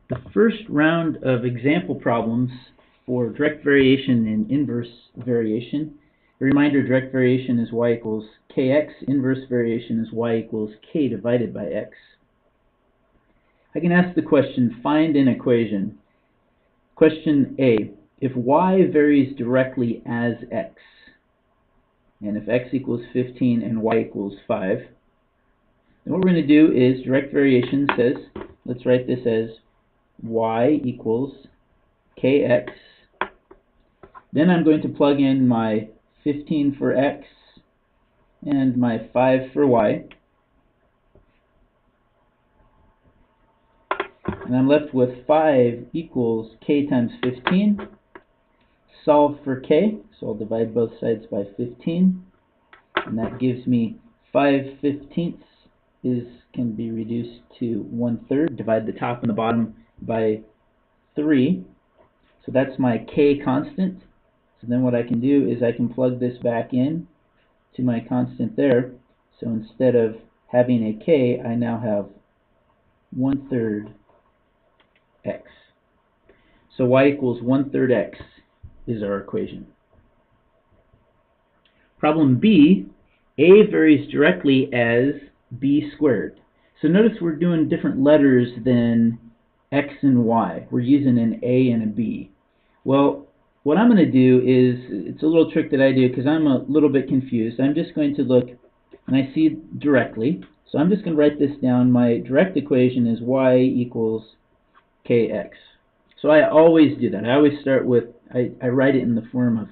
The first round of example problems for direct variation and inverse variation. A reminder, direct variation is y equals kx, inverse variation is y equals k divided by x. I can ask the question, find an equation. Question A, if y varies directly as x, and if x equals 15 and y equals 5, then what we're going to do is direct variation says, let's write this as y equals kx. Then I'm going to plug in my 15 for x and my 5 for y. And I'm left with 5 equals k times 15. Solve for k, so I'll divide both sides by 15. And that gives me 5/15 can be reduced to 1/3. Divide the top and the bottom by 3. So that's my k constant. So then what I can do is I can plug this back in to my constant there. So instead of having a k, I now have 1/3 x. So y equals 1/3 x is our equation. Problem B, a varies directly as b squared. So notice we're doing different letters than x and y. We're using an a and a b. Well, what I'm going to do is, it's a little trick that I do because I'm a little bit confused. I'm just going to look, and I see directly. So I'm just going to write this down. My direct equation is y equals kx. So I always do that. I always start with, I write it in the form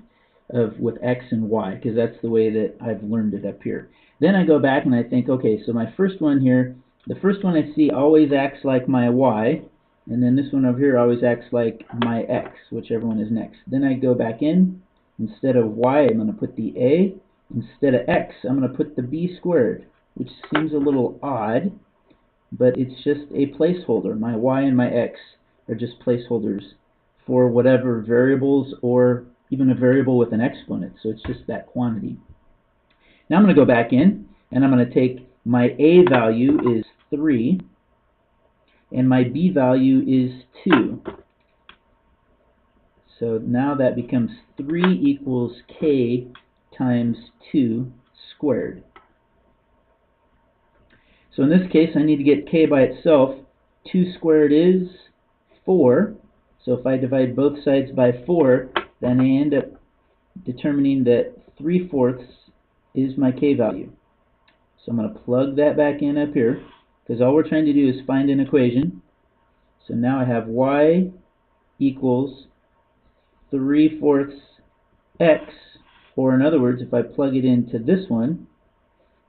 of with x and y, because that's the way that I've learned it up here. Then I go back and I think, okay, so my first one here, the first one I see always acts like my y, and then this one over here always acts like my x, whichever one is next. Then I go back in, instead of y I'm going to put the a, instead of x I'm going to put the b squared, which seems a little odd, but it's just a placeholder. My y and my x are just placeholders for whatever variables, or even a variable with an exponent, so it's just that quantity. Now I'm going to go back in, and I'm going to take my a value is 3, and my b value is 2. So now that becomes 3 equals k times 2 squared. So in this case, I need to get k by itself. 2 squared is 4. So if I divide both sides by 4, then I end up determining that 3/4 is my k value. So I'm going to plug that back in up here, because all we're trying to do is find an equation. So now I have y equals 3/4 x, or in other words, if I plug it into this one,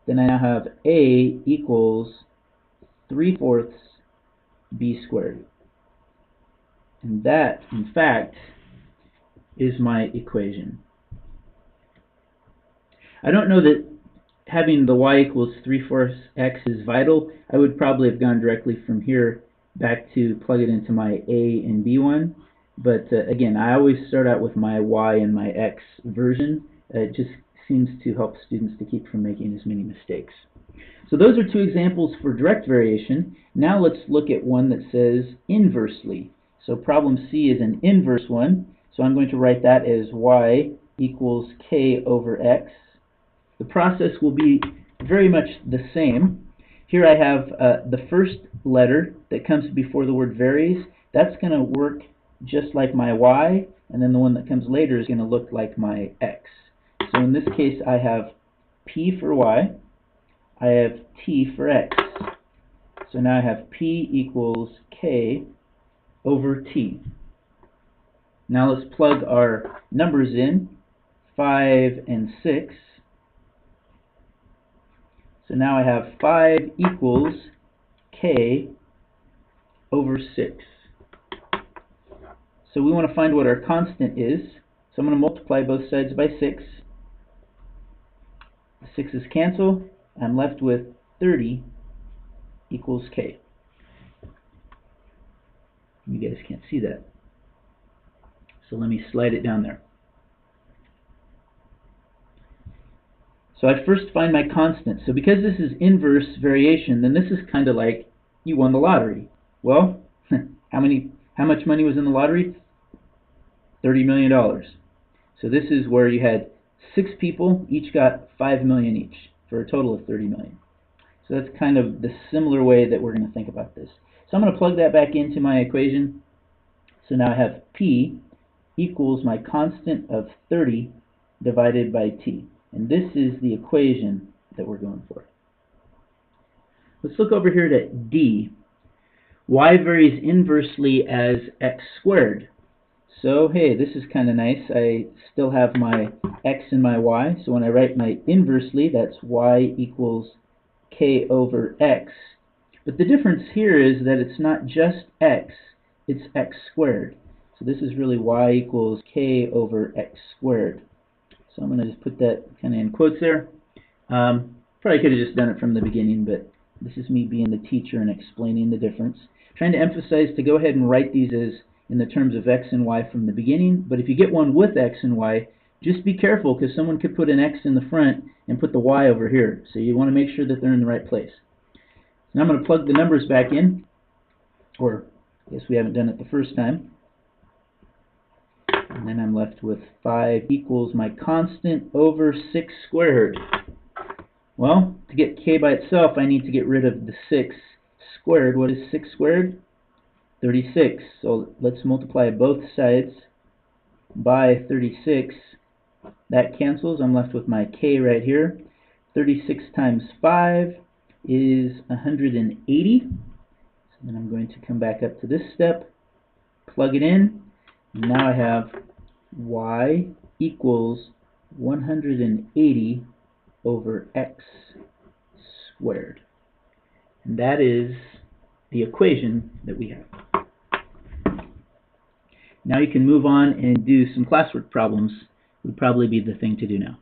then I now have a equals 3/4 b squared. And that, in fact, is my equation. I don't know that having the y equals 3/4 x is vital. I would probably have gone directly from here back to plug it into my a and b one. But again, I always start out with my y and my x version. It just seems to help students to keep from making as many mistakes. So those are two examples for direct variation. Now let's look at one that says inversely. So problem C is an inverse one. So I'm going to write that as y equals k over x. The process will be very much the same. Here I have the first letter that comes before the word varies. That's going to work just like my y, and then the one that comes later is going to look like my x. So in this case I have p for y, I have t for x. So now I have p equals k over t. Now let's plug our numbers in, 5 and 6. So now I have 5 equals k over 6. So we want to find what our constant is. So I'm going to multiply both sides by 6. The 6's cancel. I'm left with 30 equals k. You guys can't see that. So let me slide it down there. So I first find my constant. So because this is inverse variation, then this is kind of like you won the lottery. Well, How much money was in the lottery? $30 million. So this is where you had 6 people, each got $5 million each, for a total of $30 million. So that's kind of the similar way that we're going to think about this. So I'm going to plug that back into my equation. So now I have P equals my constant of 30 divided by T. And this is the equation that we're going for. Let's look over here to D. Y varies inversely as x squared. So hey, this is kind of nice. I still have my x and my y. So when I write my inversely, that's y equals k over x. But the difference here is that it's not just x, it's x squared. So this is really y equals k over x squared. So I'm going to just put that kind of in quotes there. Probably could have just done it from the beginning, but this is me being the teacher and explaining the difference. Trying to emphasize to go ahead and write these as in the terms of x and y from the beginning, but if you get one with x and y, just be careful because someone could put an x in the front and put the y over here. So you want to make sure that they're in the right place. Now I'm going to plug the numbers back in, or I guess we haven't done it the first time. And then I'm left with 5 equals my constant over 6 squared. Well, to get k by itself, I need to get rid of the 6 squared. What is 6 squared? 36. So let's multiply both sides by 36. That cancels. I'm left with my k right here. 36 times 5 is 180. So then I'm going to come back up to this step, plug it in, and now I have y equals 180 over x squared. And that is the equation that we have. Now you can move on and do some classwork problems. Would probably be the thing to do now.